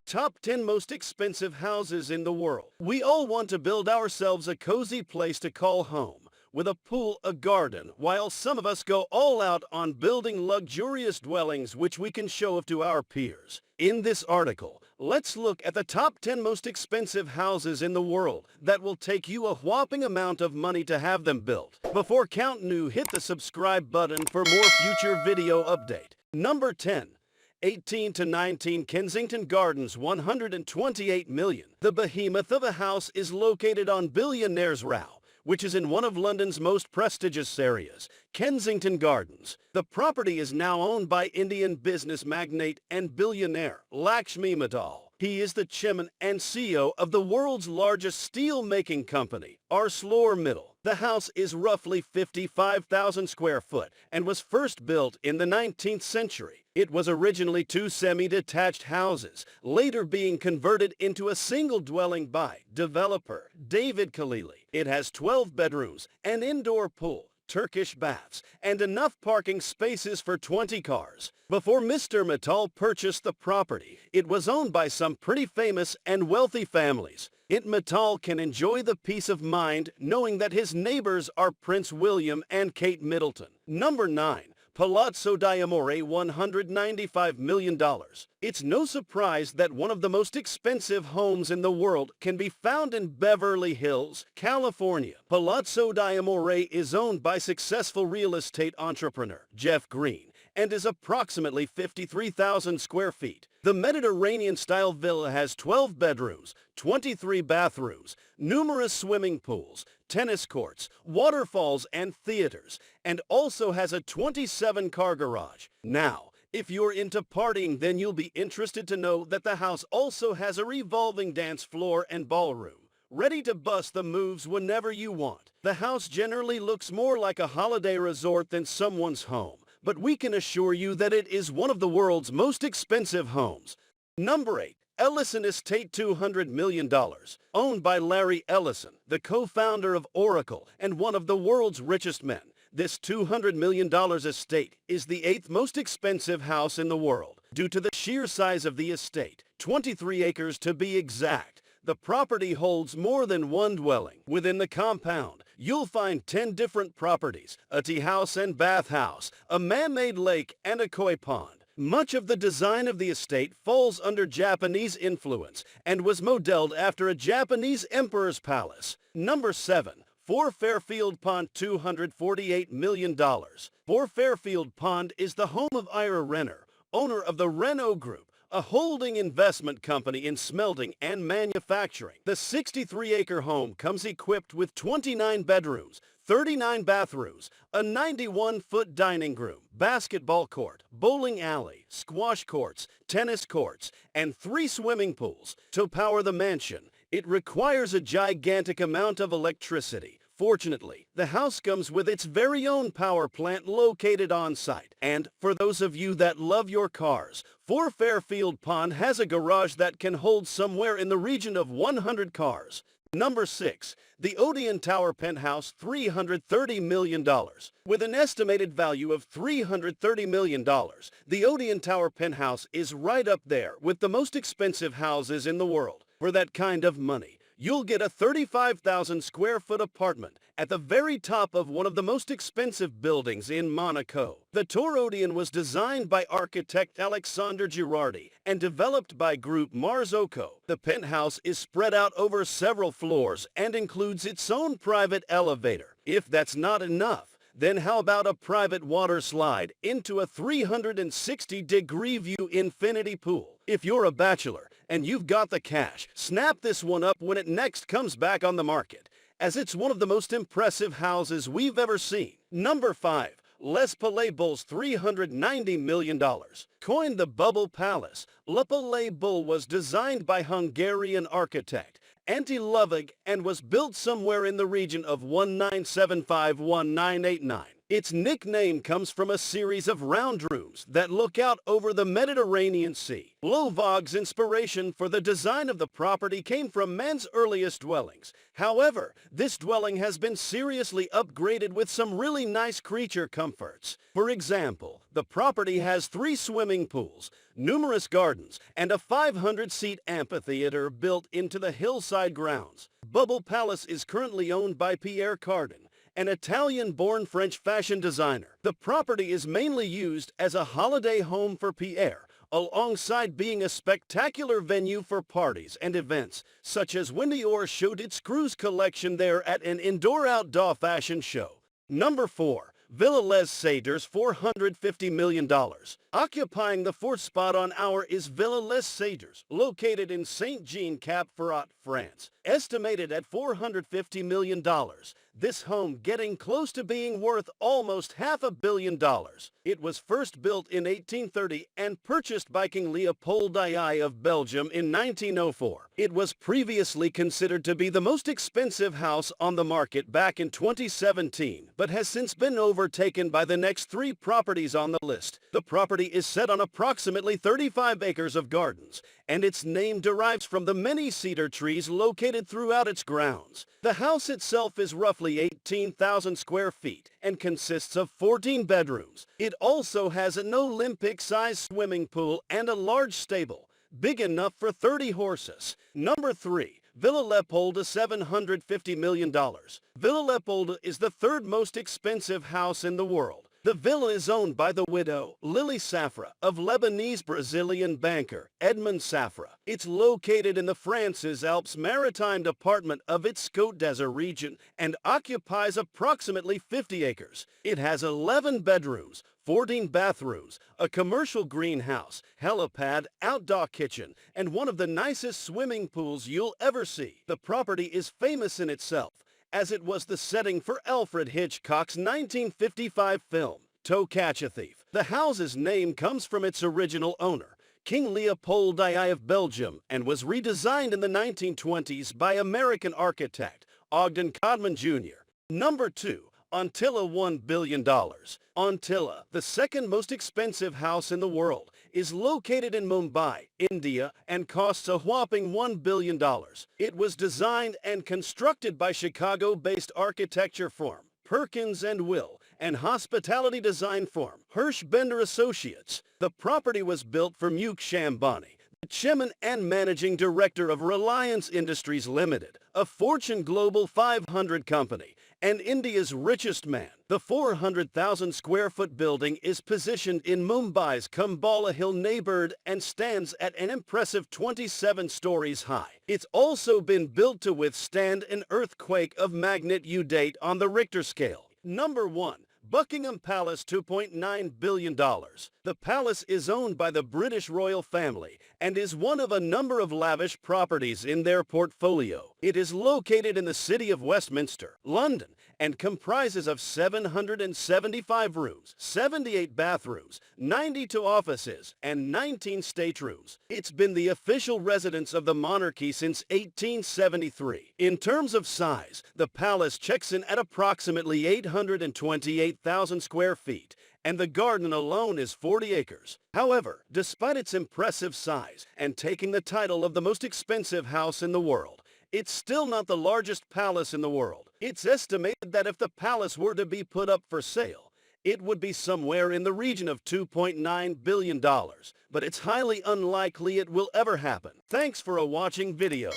Top 10 most expensive houses in the world. We all want to build ourselves a cozy place to call home, with a pool, a garden, while some of us go all out on building luxurious dwellings which we can show off to our peers. In this article, let's look at the top 10 most expensive houses in the world that will take you a whopping amount of money to have them built. Before counting new, hit the subscribe button for more future video update. Number 10. 18 to 19 Kensington Gardens, 128 million. The behemoth of a house is located on Billionaire's Row, which is in one of London's most prestigious areas, Kensington Gardens. The property is now owned by Indian business magnate and billionaire Lakshmi Mittal. He is the chairman and CEO of the world's largest steel-making company, ArcelorMittal. The house is roughly 55,000 square foot and was first built in the 19th century. It was originally two semi-detached houses, later being converted into a single dwelling by developer David Khalili. It has 12 bedrooms, an indoor pool, Turkish baths, and enough parking spaces for 20 cars. Before Mr. Mittal purchased the property, it was owned by some pretty famous and wealthy families. Mittal can enjoy the peace of mind knowing that his neighbors are Prince William and Kate Middleton. Number 9. Palazzo d'Amore, $195 million. It's no surprise that one of the most expensive homes in the world can be found in Beverly Hills, California. Palazzo d'Amore is owned by successful real estate entrepreneur Jeff Green and is approximately 53,000 square feet. The Mediterranean-style villa has 12 bedrooms, 23 bathrooms, numerous swimming pools, tennis courts, waterfalls, and theaters, and also has a 27-car garage. Now, if you're into partying, then you'll be interested to know that the house also has a revolving dance floor and ballroom, ready to bust the moves whenever you want. The house generally looks more like a holiday resort than someone's home, but we can assure you that it is one of the world's most expensive homes. Number 8. Ellison Estate, $200 million. Owned by Larry Ellison, the co-founder of Oracle and one of the world's richest men. This $200 million estate is the 8th most expensive house in the world due to the sheer size of the estate, 23 acres to be exact. The property holds more than one dwelling. Within the compound, you'll find 10 different properties, a tea house and bath house, a man-made lake, and a koi pond. Much of the design of the estate falls under Japanese influence and was modeled after a Japanese emperor's palace. Number 7. 4 Fairfield Pond, $248 million. 4 Fairfield Pond is the home of Ira Renner, owner of the Renault Group, a holding investment company in smelting and manufacturing. The 63-acre home comes equipped with 29 bedrooms, 39 bathrooms, a 91-foot dining room, basketball court, bowling alley, squash courts, tennis courts, and 3 swimming pools. To power the mansion, it requires a gigantic amount of electricity. Fortunately, the house comes with its very own power plant located on site. And for those of you that love your cars, 4 Fairfield Pond has a garage that can hold somewhere in the region of 100 cars. Number 6. The Odeon Tower Penthouse, $330 million. With an estimated value of $330 million, the Odeon Tower Penthouse is right up there with the most expensive houses in the world. For that kind of money, you'll get a 35,000 square foot apartment at the very top of one of the most expensive buildings in Monaco. The Tour Odeon was designed by architect Alexander Girardi and developed by Group Marzocco. The penthouse is spread out over several floors and includes its own private elevator. If that's not enough, then how about a private water slide into a 360-degree view infinity pool? If you're a bachelor and you've got the cash, snap this one up when it next comes back on the market, as it's one of the most impressive houses we've ever seen. Number 5. Les Palais Bulls, $390 million. Coined the Bubble Palace, Le Palais Bull was designed by Hungarian architect Antti Lovig and was built somewhere in the region of 1975-1989. Its nickname comes from a series of round rooms that look out over the Mediterranean Sea. Lovag's inspiration for the design of the property came from man's earliest dwellings. However, this dwelling has been seriously upgraded with some really nice creature comforts. For example, the property has 3 swimming pools, numerous gardens, and a 500-seat amphitheater built into the hillside grounds. Bubble Palace is currently owned by Pierre Cardin, an Italian-born French fashion designer. The property is mainly used as a holiday home for Pierre, alongside being a spectacular venue for parties and events, such as when Dior showed its cruise collection there at an indoor-outdoor fashion show. Number 4. Villa Les Cedars, $450 million. Occupying the 4th spot on our is Villa Les Cedars, located in Saint-Jean-Cap-Ferrat, France. Estimated at $450 million, this home getting close to being worth almost $500 million. It was first built in 1830 and purchased by King Leopold II of Belgium in 1904. It was previously considered to be the most expensive house on the market back in 2017, but has since been overtaken by the next 3 properties on the list. The property is set on approximately 35 acres of gardens, and its name derives from the many cedar trees located throughout its grounds. The house itself is roughly 18,000 square feet and consists of 14 bedrooms. It also has an Olympic-sized swimming pool and a large stable, big enough for 30 horses. Number 3. Villa Leopolda, $750 million. Villa Leopolda is the 3rd most expensive house in the world. The villa is owned by the widow, Lily Safra, of Lebanese-Brazilian banker, Edmond Safra. It's located in the France's Alpes Maritime department of its Côte d'Azur region and occupies approximately 50 acres. It has 11 bedrooms, 14 bathrooms, a commercial greenhouse, helipad, outdoor kitchen, and one of the nicest swimming pools you'll ever see. The property is famous in itself, as it was the setting for Alfred Hitchcock's 1955 film, To Catch a Thief. The house's name comes from its original owner, King Leopold II of Belgium, and was redesigned in the 1920s by American architect Ogden Codman Jr. Number 2. Antilla, $1 billion. Antilla, the 2nd most expensive house in the world, is located in Mumbai, India, and costs a whopping $1 billion. It was designed and constructed by Chicago-based architecture firm Perkins & Will and hospitality design firm Hirsch Bender Associates. The property was built for Mukesh Ambani, the chairman and managing director of Reliance Industries Limited, a Fortune Global 500 company, and India's richest man. The 400,000 square foot building is positioned in Mumbai's Kumbala Hill neighborhood and stands at an impressive 27 stories high. It's also been built to withstand an earthquake of magnitude on the Richter scale. Number 1. Buckingham Palace, $2.9 billion. The palace is owned by the British royal family and is one of a number of lavish properties in their portfolio. It is located in the city of Westminster, London, and comprises of 775 rooms, 78 bathrooms, 92 offices, and 19 staterooms. It's been the official residence of the monarchy since 1873. In terms of size, the palace checks in at approximately 828,000 square feet, and the garden alone is 40 acres. However, despite its impressive size and taking the title of the most expensive house in the world, it's still not the largest palace in the world. It's estimated that if the palace were to be put up for sale, it would be somewhere in the region of $2.9 billion, but it's highly unlikely it will ever happen. Thanks for watching video.